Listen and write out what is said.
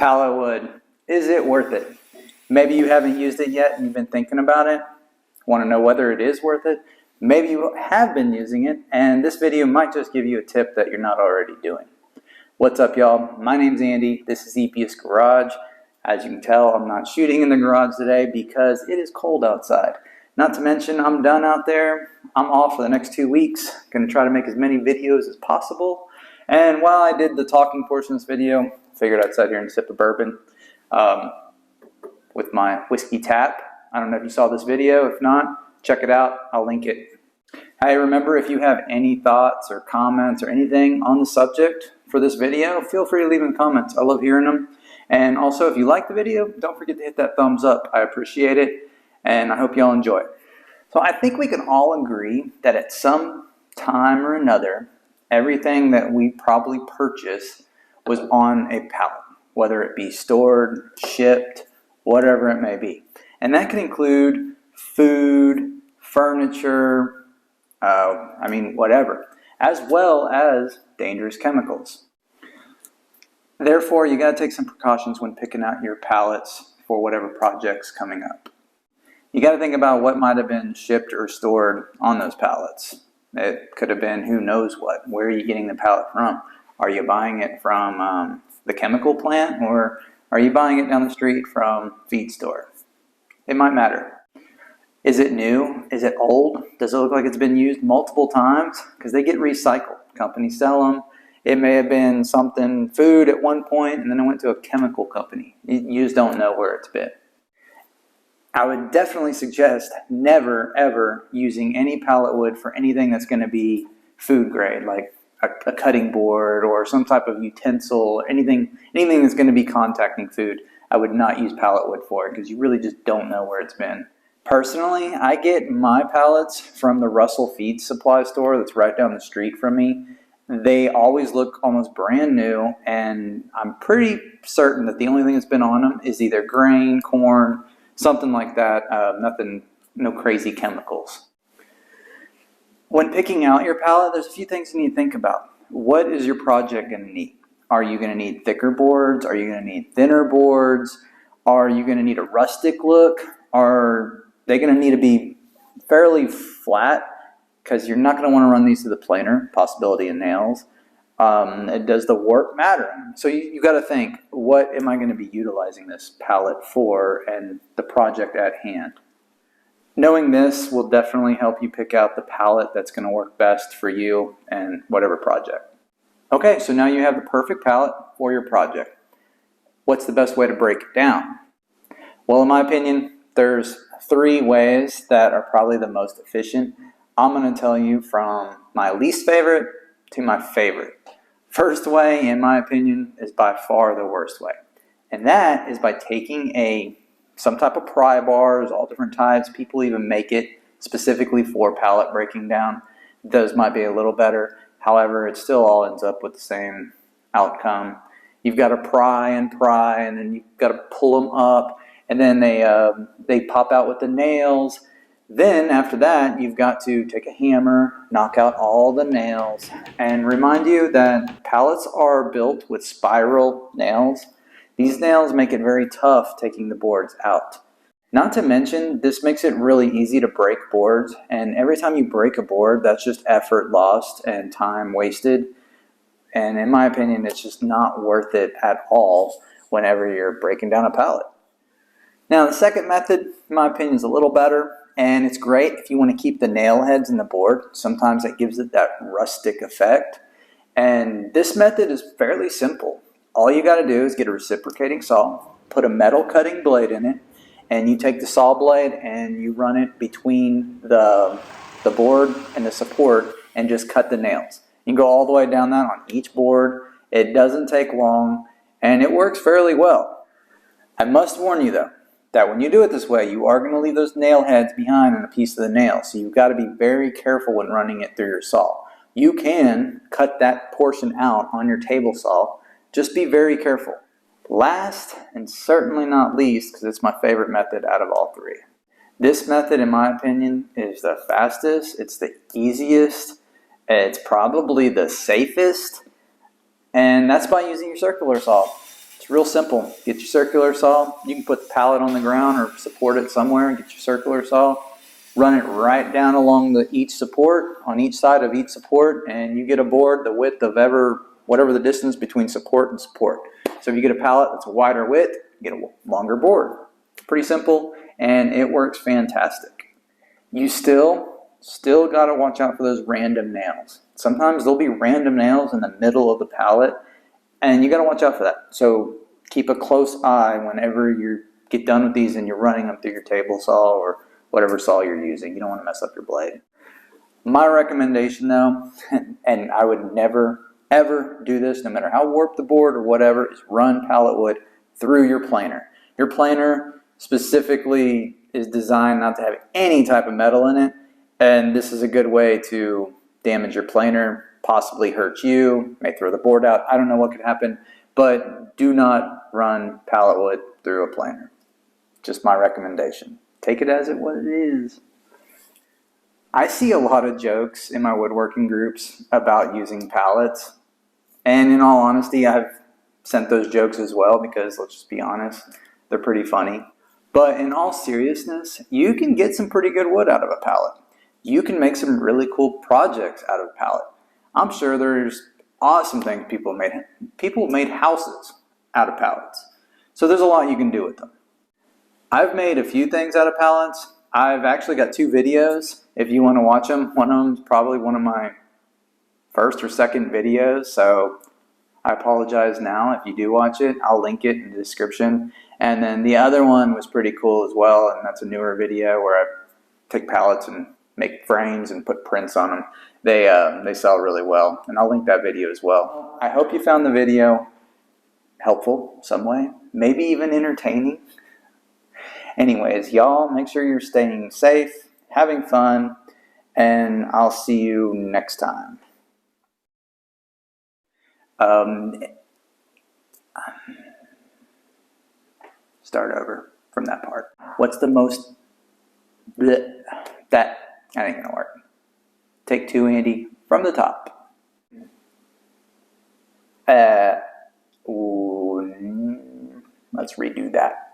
Pallet wood, is it worth it? Maybe you haven't used it yet and you've been thinking about it. Want to know whether it is worth it? Maybe you have been using it, and this video might just give you a tip that you're not already doing. What's up, y'all? My name's Andy. This is Epeius Garage. As you can tell, I'm not shooting in the garage today because it is cold outside. Not to mention, I'm done out there. I'm off for the next 2 weeks. Going to try to make as many videos as possible. And while I did the talking portion of this video, I figured I'd sit here and sip a bourbon with my whiskey tap. I don't know if you saw this video. If not, check it out. I'll link it. Hey, remember, if you have any thoughts or comments or anything on the subject for this video, feel free to leave in the comments. I love hearing them. And also, if you like the video, don't forget to hit that thumbs up. I appreciate it, and I hope y'all enjoy it. So I think we can all agree that at some time or another, everything that we probably purchased was on a pallet, whether it be stored, shipped, whatever it may be. And that can include food, furniture, whatever, as well as dangerous chemicals. Therefore, you got to take some precautions when picking out your pallets for whatever project's coming up. You got to think about what might have been shipped or stored on those pallets. It could have been who knows what. Where are you getting the pallet from? Are you buying it from the chemical plant, or are you buying it down the street from feed store? It might matter. Is it new? Is it old? Does it look like it's been used multiple times? Because they get recycled. Companies sell them. It may have been something food at one point, and then it went to a chemical company. You just don't know where it's been. I would definitely suggest never, ever using any pallet wood for anything that's going to be food grade, like a cutting board or some type of utensil, or anything that's going to be contacting food. I would not use pallet wood for it because you really just don't know where it's been. Personally, I get my pallets from the Russell Feed Supply store that's right down the street from me. They always look almost brand new, and I'm pretty certain that the only thing that's been on them is either grain, corn, something like that. No crazy chemicals. When picking out your pallet, there's a few things you need to think about. What is your project going to need? Are you going to need thicker boards? Are you going to need thinner boards? Are you going to need a rustic look? Are they going to need to be fairly flat? Because you're not going to want to run these through the planer, possibility of nails. Does the work matter? So you got to think, what am I going to be utilizing this pallet for and the project at hand? Knowing this will definitely help you pick out the pallet that's going to work best for you and whatever project. Okay, so now you have the perfect pallet for your project. What's the best way to break it down? Well, in my opinion, there's 3 ways that are probably the most efficient. I'm going to tell you from my least favorite to my favorite. First way, in my opinion, is by far the worst way. And that is by taking some type of pry bars, all different types. People even make it specifically for pallet breaking down. Those might be a little better. However, it still all ends up with the same outcome. You've got to pry, and then you've got to pull them up, and then they pop out with the nails. Then after that, you've got to take a hammer, knock out all the nails, and remind you that pallets are built with spiral nails. These nails make it very tough taking the boards out. Not to mention, this makes it really easy to break boards, and every time you break a board, that's just effort lost and time wasted. And in my opinion, it's just not worth it at all whenever you're breaking down a pallet. Now, the second method, in my opinion, is a little better. And it's great if you want to keep the nail heads in the board. Sometimes that gives it that rustic effect. And this method is fairly simple. All you got to do is get a reciprocating saw, put a metal cutting blade in it, and you take the saw blade and you run it between the board and the support and just cut the nails. You can go all the way down that on each board. It doesn't take long, and it works fairly well. I must warn you, though, that when you do it this way, you are going to leave those nail heads behind on a piece of the nail. So you've got to be very careful when running it through your saw. You can cut that portion out on your table saw. Just be very careful. Last, and certainly not least, because it's my favorite method out of all 3. This method, in my opinion, is the fastest. It's the easiest. It's probably the safest. And that's by using your circular saw. It's It's real simple. Get your circular saw. You can put the pallet on the ground or support it somewhere and get your circular saw. Run it right down along each support, on each side of each support, and you get a board the width of whatever the distance between support and support. So if you get a pallet that's a wider width, you get a longer board. Pretty simple, and it works fantastic. You still got to watch out for those random nails. Sometimes there'll be random nails in the middle of the pallet, and you got to watch out for that. So keep a close eye whenever you get done with these and you're running them through your table saw or whatever saw you're using. You don't want to mess up your blade. My recommendation though, and I would never ever do this no matter how warped the board or whatever, is run pallet wood through your planer. Your planer specifically is designed not to have any type of metal in it, and this is a good way to damage your planer, possibly hurt you, may throw the board out. I don't know what could happen, but do not run pallet wood through a planer. Just my recommendation. Take it as what it is. I see a lot of jokes in my woodworking groups about using pallets, and in all honesty, I've sent those jokes as well because, let's just be honest, they're pretty funny. But in all seriousness, you can get some pretty good wood out of a pallet. You can make some really cool projects out of a pallet. I'm sure there's awesome things people made. People made houses out of pallets. So there's a lot you can do with them. I've made a few things out of pallets. I've actually got 2 videos if you want to watch them. One of them is probably one of my first or second videos, so I apologize now if you do watch it. I'll link it in the description. And then the other one was pretty cool as well, and that's a newer video where I take pallets and make frames and put prints on them. They sell really well, and I'll link that video as well. I hope you found the video helpful some way, maybe even entertaining. Anyways, y'all, make sure you're staying safe, having fun, and I'll see you next time. Start over from that part. What's the most... That ain't gonna work. Take 2, Andy, from the top. Let's redo that.